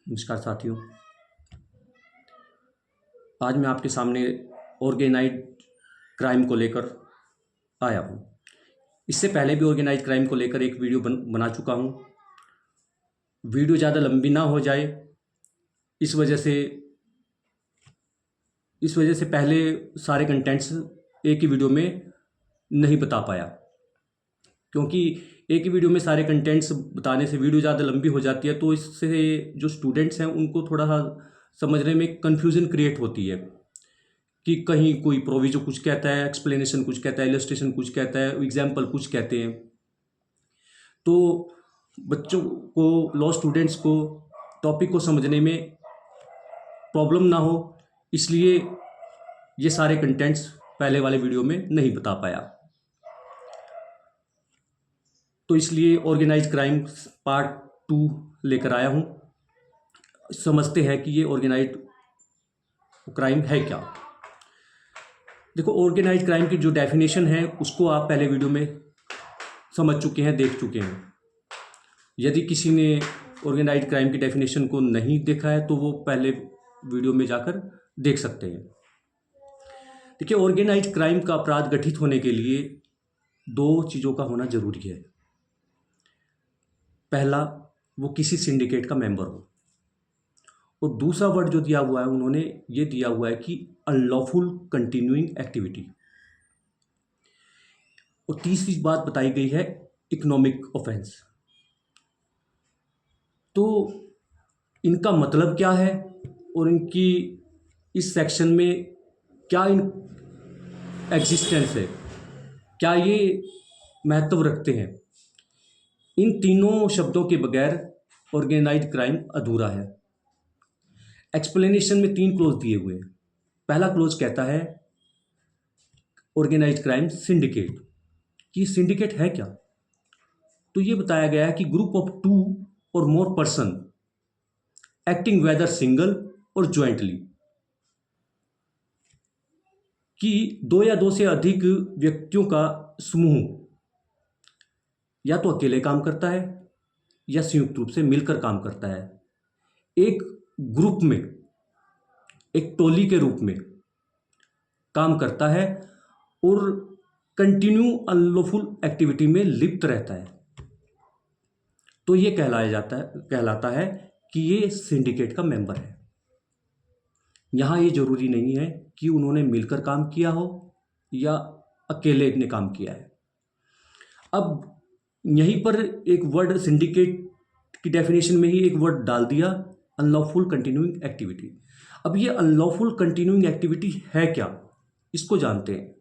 नमस्कार साथियों। आज मैं आपके सामने ऑर्गेनाइज्ड क्राइम को लेकर आया हूँ। इससे पहले भी ऑर्गेनाइज्ड क्राइम को लेकर एक वीडियो बना चुका हूँ। वीडियो ज़्यादा लंबी ना हो जाए इस वजह से पहले सारे कंटेंट्स एक ही वीडियो में नहीं बता पाया, क्योंकि एक ही वीडियो में सारे कंटेंट्स बताने से वीडियो ज़्यादा लंबी हो जाती है, तो इससे जो स्टूडेंट्स हैं उनको थोड़ा सा समझने में कन्फ्यूज़न क्रिएट होती है कि कहीं कोई प्रोविजो कुछ कहता है, एक्सप्लेनेशन कुछ कहता है, इलस्ट्रेशन कुछ कहता है, एग्जाम्पल कुछ कहते हैं। तो बच्चों को, लॉ स्टूडेंट्स को टॉपिक को समझने में प्रॉब्लम ना हो, इसलिए ये सारे कंटेंट्स पहले वाले वीडियो में नहीं बता पाया। तो इसलिए ऑर्गेनाइज क्राइम पार्ट 2 लेकर आया हूँ। समझते हैं कि ये ऑर्गेनाइज क्राइम है क्या। देखो, ऑर्गेनाइज क्राइम की जो डेफिनेशन है उसको आप पहले वीडियो में समझ चुके हैं, देख चुके हैं। यदि किसी ने ऑर्गेनाइज क्राइम की डेफिनेशन को नहीं देखा है तो वो पहले वीडियो में जाकर देख सकते हैं। देखिए, ऑर्गेनाइज क्राइम का अपराध गठित होने के लिए 2 चीज़ों का होना जरूरी है। पहला, वो किसी सिंडिकेट का मेंबर हो, और दूसरा वर्ड जो दिया हुआ है उन्होंने ये दिया हुआ है कि अनलॉफुल कंटिन्यूइंग एक्टिविटी, और तीसरी बात बताई गई है इकोनॉमिक ऑफेंस। तो इनका मतलब क्या है और इनकी इस सेक्शन में क्या इन एग्जिस्टेंस है, क्या ये महत्व रखते हैं, इन तीनों शब्दों के बगैर ऑर्गेनाइज्ड क्राइम अधूरा है। एक्सप्लेनेशन में 3 क्लोज दिए हुए हैं। पहला क्लोज कहता है ऑर्गेनाइज्ड क्राइम सिंडिकेट, कि सिंडिकेट है क्या। तो ये बताया गया है कि ग्रुप ऑफ 2 और more person acting whether single और ज्वाइंटली, कि 2 या 2 से अधिक व्यक्तियों का समूह या तो अकेले काम करता है या संयुक्त रूप से मिलकर काम करता है, एक ग्रुप में, एक टोली के रूप में काम करता है और कंटिन्यू अनलॉफुल एक्टिविटी में लिप्त रहता है। तो ये कहलाता है कि ये सिंडिकेट का मेंबर है। यहाँ ये जरूरी नहीं है कि उन्होंने मिलकर काम किया हो या अकेले ने काम किया है। अब यहीं पर एक वर्ड सिंडिकेट की डेफिनेशन में ही एक वर्ड डाल दिया, अनलॉफुल कंटिन्यूइंग एक्टिविटी। अब ये अनलॉफुल कंटिन्यूइंग एक्टिविटी है क्या, इसको जानते हैं।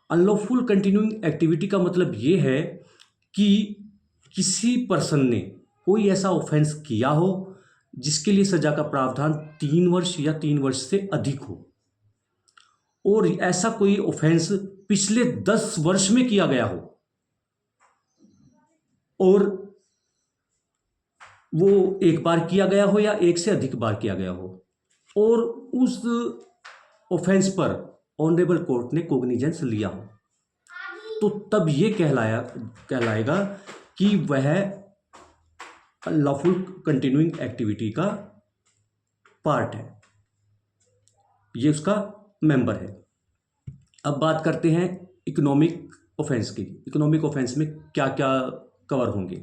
अनलॉफुल कंटिन्यूइंग एक्टिविटी का मतलब ये है कि किसी पर्सन ने कोई ऐसा ऑफेंस किया हो जिसके लिए सजा का प्रावधान 3 वर्ष या 3 वर्ष से अधिक हो, और ऐसा कोई ऑफेंस पिछले 10 वर्ष में किया गया हो, और वो एक बार किया गया हो या एक से अधिक बार किया गया हो, और उस ऑफेंस पर ऑनरेबल कोर्ट ने कोग्निजेंस लिया हो, तो तब ये कहलाएगा कि वह अनलॉफुल कंटिन्यूइंग एक्टिविटी का पार्ट है, ये उसका मेंबर है। अब बात करते हैं इकोनॉमिक ऑफेंस की। इकोनॉमिक ऑफेंस में क्या क्या कवर होंगे।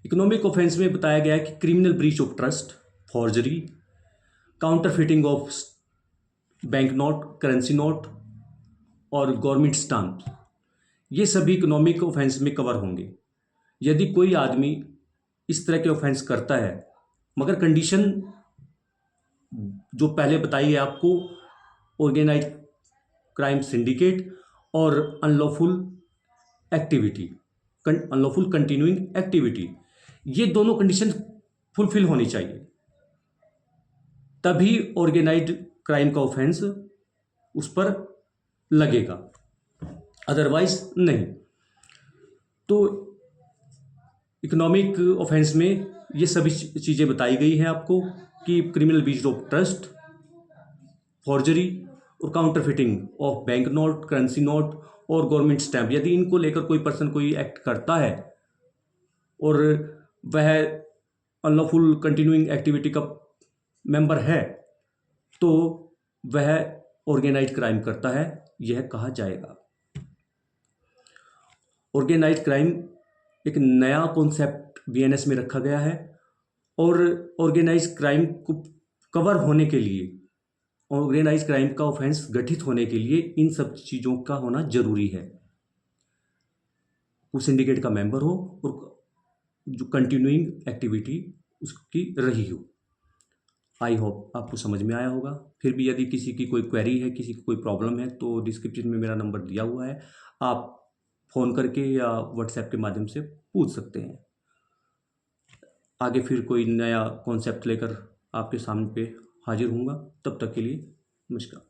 इकोनॉमिक ऑफेंस में बताया गया है कि criminal breach of trust, forgery, counterfeiting of bank note, currency note और गवर्नमेंट स्टाम्प, ये सभी इकोनॉमिक ऑफेंस में कवर होंगे। यदि कोई आदमी इस तरह के ऑफेंस करता है, मगर कंडीशन जो पहले बताई है आपको, ऑर्गेनाइज क्राइम सिंडिकेट और अनलॉफुल कंटिन्यूइंग एक्टिविटी, ये दोनों कंडीशन फुलफिल होनी चाहिए, तभी ऑर्गेनाइज्ड क्राइम का ऑफेंस उस पर लगेगा, अदरवाइज नहीं। तो इकोनॉमिक ऑफेंस में ये सभी चीज़ें बताई गई हैं आपको, कि criminal breach of trust, forgery और counterfeiting of bank note, currency note और गवर्नमेंट स्टैम्प, यदि इनको लेकर कोई पर्सन कोई एक्ट करता है और वह अनलॉफुल कंटिन्यूइंग एक्टिविटी का मेंबर है तो वह ऑर्गेनाइज्ड क्राइम करता है, यह कहा जाएगा। ऑर्गेनाइज्ड क्राइम एक नया कॉन्सेप्ट बीएनएस में रखा गया है और ऑर्गेनाइज्ड क्राइम को कवर होने के लिए, ऑर्गेनाइज्ड क्राइम का ऑफेंस गठित होने के लिए इन सब चीज़ों का होना जरूरी है। वो सिंडिकेट का मेंबर हो और जो कंटिन्यूइंग एक्टिविटी उसकी रही हो। आई होप आपको समझ में आया होगा। फिर भी यदि किसी की कोई क्वेरी है, किसी की कोई प्रॉब्लम है, तो डिस्क्रिप्शन में मेरा नंबर दिया हुआ है, आप फ़ोन करके या व्हाट्सएप के माध्यम से पूछ सकते हैं। आगे फिर कोई नया कॉन्सेप्ट लेकर आपके सामने पे हाजिर होऊंगा। तब तक के लिए नमस्कार।